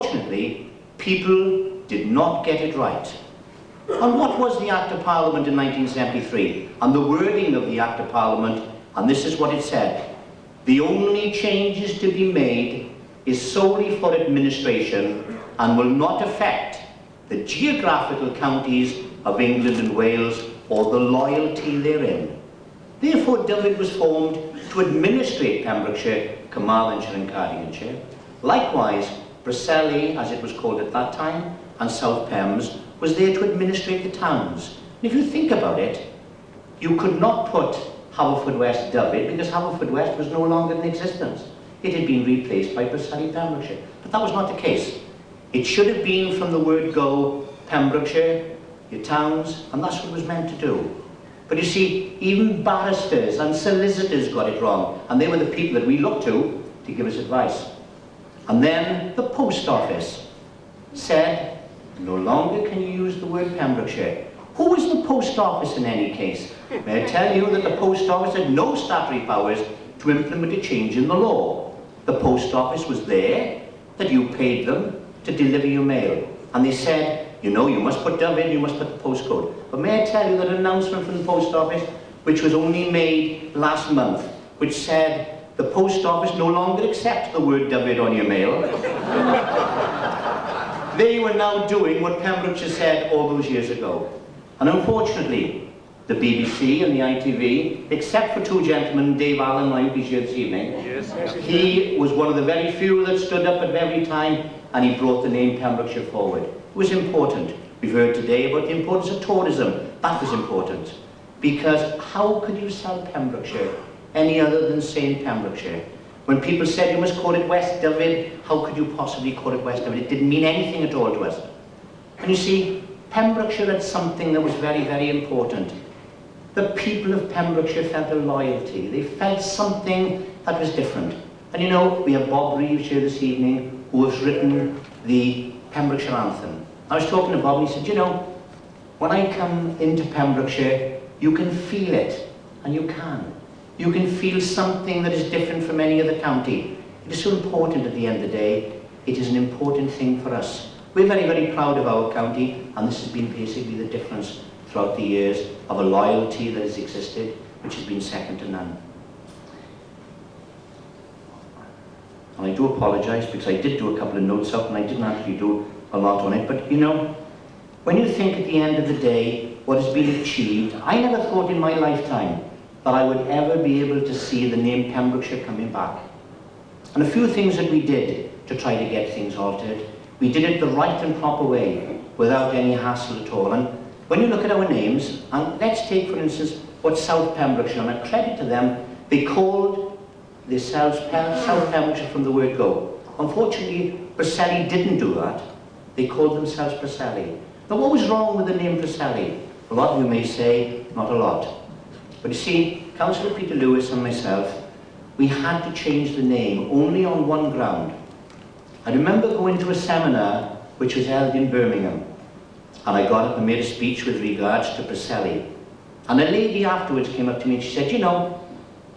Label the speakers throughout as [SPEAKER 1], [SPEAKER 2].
[SPEAKER 1] Unfortunately, people did not get it right. And what was the Act of Parliament in 1973? And the wording of the Act of Parliament, and this is what it said: the only changes to be made is solely for administration and will not affect the geographical counties of England and Wales or the loyalty therein. Therefore, Dyfed was formed to administrate Pembrokeshire, Carmarthenshire and Cardiganshire. Likewise, Preseli, as it was called at that time, and South Pems was there to administrate the towns. And if you think about it, you could not put Haverfordwest Dyfed because Haverfordwest was no longer in existence. It had been replaced by Preseli Pembrokeshire. But that was not the case. It should have been from the word go, Pembrokeshire, your towns, and that's what it was meant to do. But you see, even barristers and solicitors got it wrong, and they were the people that we looked to give us advice. And then the post office said, no longer can you use the word Pembrokeshire. Who was the post office in any case? May I tell you that the post office had no statutory powers to implement a change in the law. The post office was there, that you paid them to deliver your mail. And they said, you know, you must put Dyfed, you must put the postcode. But may I tell you that an announcement from the post office, which was only made last month, which said, the post office no longer accepts the word Dyfed on your mail. They were now doing what Pembrokeshire said all those years ago. And unfortunately, the BBC and the ITV, except for two gentlemen, Dave Allen, who is here this evening, he was one of the very few that stood up at every time and he brought the name Pembrokeshire forward. It was important. We've heard today about the importance of tourism. That was important. Because how could you sell Pembrokeshire any other than saying Pembrokeshire? When people said you must call it West Dyfed, how could you possibly call it West Dyfed? It didn't mean anything at all to us. And you see, Pembrokeshire had something that was very, very important. The people of Pembrokeshire felt a loyalty. They felt something that was different. And you know, we have Bob Reeves here this evening, who has written the Pembrokeshire Anthem. I was talking to Bob and he said, you know, when I come into Pembrokeshire, you can feel it, and you can. You can feel something that is different from any other county. It is so important at the end of the day. It is an important thing for us. We're very, very proud of our county, and this has been basically the difference throughout the years of a loyalty that has existed, which has been second to none. And I do apologise because I did do a couple of notes up and I didn't actually do a lot on it, but you know, when you think at the end of the day what has been achieved, I never thought in my lifetime that I would ever be able to see the name Pembrokeshire coming back. And a few things that we did to try to get things altered, we did it the right and proper way, without any hassle at all. And when you look at our names, and let's take for instance what South Pembrokeshire, and I credit to them, they called themselves South Pembrokeshire from the word go. Unfortunately, Preseli didn't do that. They called themselves Preseli. Now what was wrong with the name Preseli? A lot of you may say, not a lot. But you see, Councillor Peter Lewis and myself, we had to change the name only on one ground. I remember going to a seminar which was held in Birmingham, and I got up and made a speech with regards to Preseli. And a lady afterwards came up to me and she said, you know,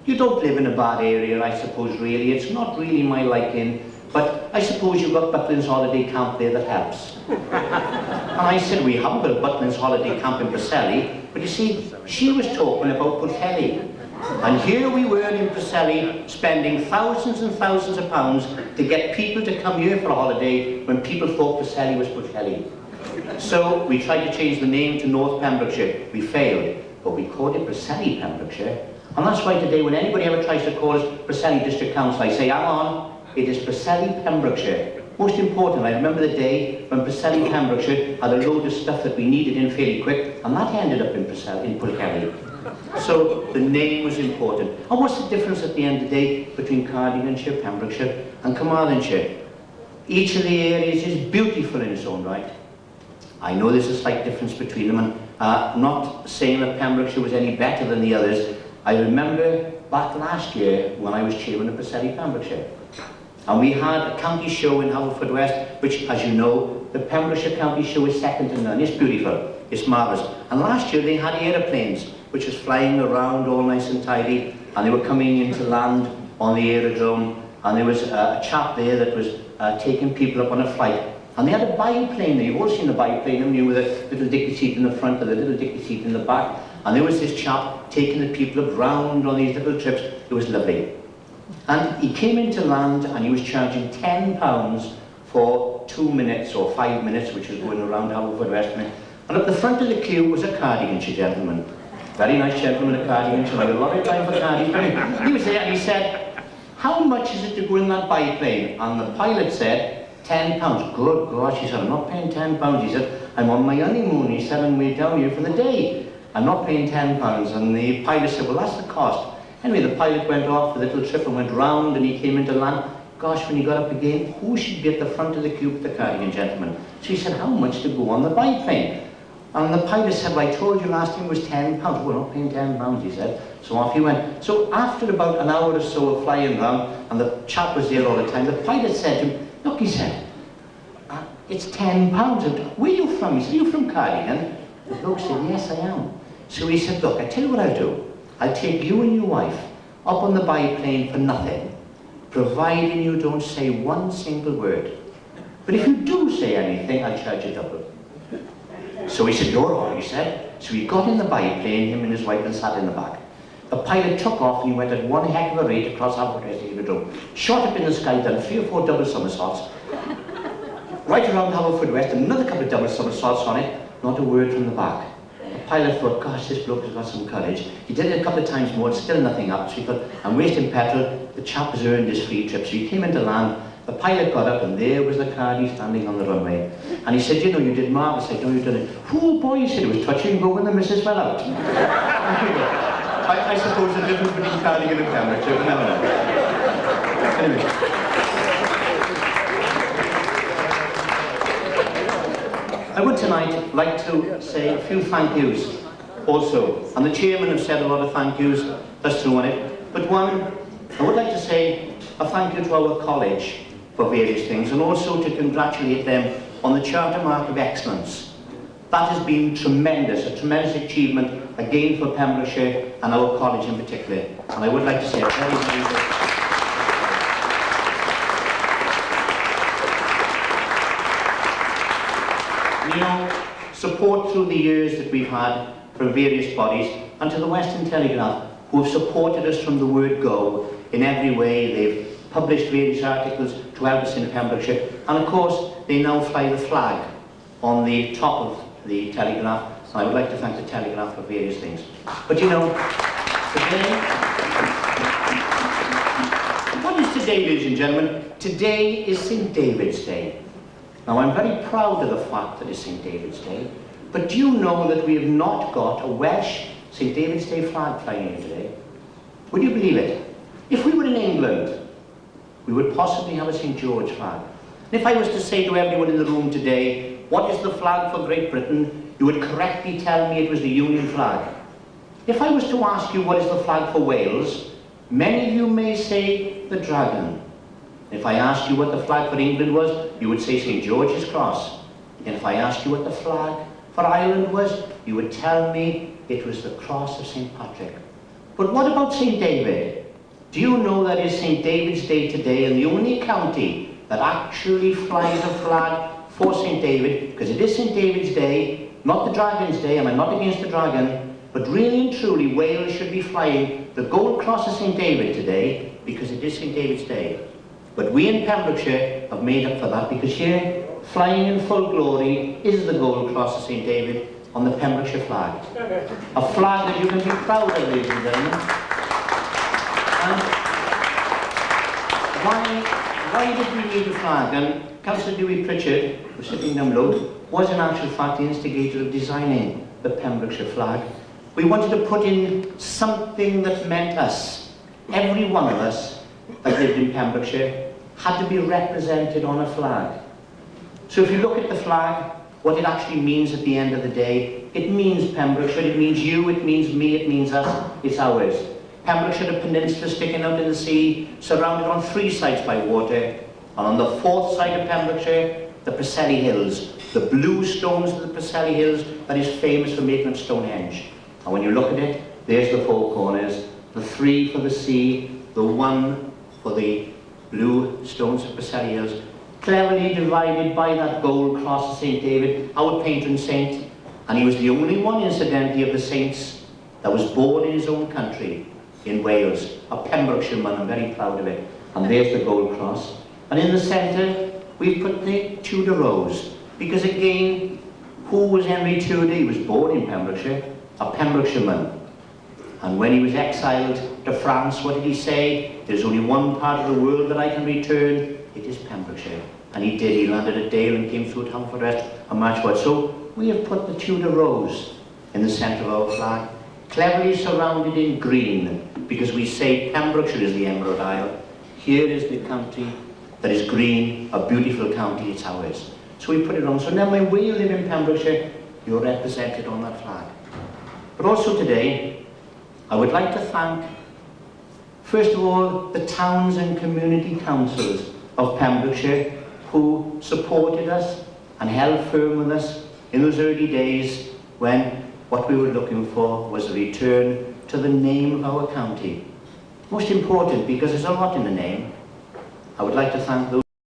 [SPEAKER 1] you don't live in a bad area, I suppose, really. It's not really my liking, but I suppose you've got Butlins Holiday Camp there that helps. And I said, we haven't got a Butlins Holiday Camp in Preseli, but you see, she was talking about Pwllheli. And here we were in Preseli spending thousands and thousands of pounds to get people to come here for a holiday when people thought Preseli was Pwllheli. So we tried to change the name to North Pembrokeshire. We failed, but we called it Preseli Pembrokeshire. And that's why today when anybody ever tries to call us Preseli District Council, I say, hang on, it is Preseli Pembrokeshire. Most important, I remember the day when Preseli Pembrokeshire had a load of stuff that we needed in fairly quick, and that ended up in Pwllheli. So the name was important. And what's the difference at the end of the day between Cardiganshire, Pembrokeshire and Carmarthenshire? Each of the areas is beautiful in its own right. I know there's a slight difference between them, and I'm not saying that Pembrokeshire was any better than the others. I remember back last year when I was chairman of Preseli Pembrokeshire, and we had a county show in Haverfordwest, which, as you know, the Pembrokeshire County show is second to none. It's beautiful, it's marvellous. And last year they had aeroplanes, which was flying around all nice and tidy, and they were coming into land on the aerodrome, and there was a chap there that was taking people up on a flight. And they had a biplane there. You've all seen the biplane, haven't you, with a little dicky seat in the front and a little dicky seat in the back. And there was this chap taking the people up round on these little trips. It was lovely. And he came into land and he was charging £10 for 2 minutes or 5 minutes, which was going around Haverfordwest. And at the front of the queue was a Cardiganshire gentleman. Very nice gentleman, a Cardiganshire. I had a lot of time for cardigans. He was there and he said, "How much is it to go in that biplane?" And the pilot said, £10. Good gosh, he said, "I'm not paying £10. He said, "I'm on my honeymoon." He said, "I'm way down here for the day. I'm not paying £10. And the pilot said, "Well, that's the cost." Anyway, the pilot went off for the little trip and went round and he came into land. Gosh, when he got up again, who should be at the front of the queue with the Cardigan gentleman? So he said, "How much to go on the biplane?" And the pilot said, "Well, I told you last time it was £10. "We're not paying £10, he said. So off he went. So after about an hour or so of flying round, and the chap was there all the time, the pilot said to him, "Look," he said, "it's £10. Where are you from?" He said, "Are you from Cardigan?" The bloke said, "Yes, I am." So he said, "Look, I tell you what I'll do. I'll take you and your wife up on the biplane for nothing, providing you don't say one single word. But if you do say anything, I'll charge you double." So he said, "You're all," he said. So he got in the biplane, him and his wife, and sat in the back. The pilot took off and he went at one heck of a rate across Haverfordwest, shot up in the sky, done 3 or 4 double somersaults, right around Haverfordwest, another couple of double somersaults on it, not a word from the back. The pilot thought, "Gosh, this bloke has got some courage." He did it a couple of times more, still nothing up, so he thought, "I'm wasting petrol, the chap has earned his free trip." So he came into land, the pilot got up, and there was the Cardi standing on the runway. And he said, "You know, you did marvellous." I said, "No, you did it." "Oh boy," he said, "it was touch and go when the missus fell out." I suppose the difference between Cardigan and Pembrokeshire, you never know. Anyway. I would tonight like to say a few thank yous also. And the chairman has said a lot of thank yous, that's true on it. But one, I would like to say a thank you to our college for various things, and also to congratulate them on the Charter Mark of Excellence. That has been tremendous, a tremendous achievement, again for Pembrokeshire and our college in particular. And I would like to say a very, very good. You know, support through the years that we've had from various bodies, and to the Western Telegraph, who have supported us from the word go in every way. They've published various articles to help us in Pembrokeshire, and of course they now fly the flag on the top of the Telegraph, and I would like to thank the Telegraph for various things. But you know, today, what is today, ladies and gentlemen? Today is St. David's Day. Now, I'm very proud of the fact that it's St. David's Day, but do you know that we have not got a Welsh St. David's Day flag flying here today? Would you believe it? If we were in England, we would possibly have a St. George flag. And if I was to say to everyone in the room today, what is the flag for Great Britain, you would correctly tell me it was the Union flag. If I was to ask you what is the flag for Wales, many of you may say the dragon. If I asked you what the flag for England was, you would say St. George's Cross. And if I asked you what the flag for Ireland was, you would tell me it was the cross of St. Patrick. But what about St. David? Do you know that it's St. David's Day today, and the only county that actually flies a flag for St. David, because it is St. David's Day, not the Dragon's Day, and I'm not against the dragon, but really and truly Wales should be flying the gold cross of St. David today, because it is St. David's Day. But we in Pembrokeshire have made up for that, because here, flying in full glory, is the gold cross of St. David on the Pembrokeshire flag. A flag that you can be proud of, ladies and gentlemen. And why did we need a flag? And Councillor Dewey Pritchard, who's sitting down below, was in actual fact the instigator of designing the Pembrokeshire flag. We wanted to put in something that meant us. Every one of us that lived in Pembrokeshire had to be represented on a flag. So if you look at the flag, what it actually means at the end of the day, it means Pembrokeshire, it means you, it means me, it means us, it's ours. Pembrokeshire, a peninsula sticking out in the sea, surrounded on 3 sides by water, and on the 4th side of Pembrokeshire, the Preseli Hills, the blue stones of the Preseli Hills that is famous for making of Stonehenge. And when you look at it, there's the 4 corners, the 3 for the sea, the 1 for the blue stones of Preseli Hills. cleverly divided by that gold cross of St. David, our patron saint. And he was the only one, incidentally, of the saints that was born in his own country, in Wales, a Pembrokeshire man. I'm very proud of it. And there's the gold cross. And in the centre, we've put the Tudor rose, because again, who was Henry Tudor? He was born in Pembrokeshire, a Pembrokeshire man. And when he was exiled to France, what did he say? There's only one part of the world that I can return, it is Pembrokeshire. And he did. He landed at Dale and came through town for rest and Matchwood. So we have put the Tudor rose in the centre of our flag, cleverly surrounded in green, because we say Pembrokeshire is the Emerald Isle. Here is the county that is green, a beautiful county, it's ours. So we put it on. So now when we live in Pembrokeshire, you're represented on that flag. But also today, I would like to thank, first of all, the towns and community councils of Pembrokeshire who supported us and held firm with us in those early days when what we were looking for was a return to the name of our county. Most important, because there's a lot in the name. I would like to thank those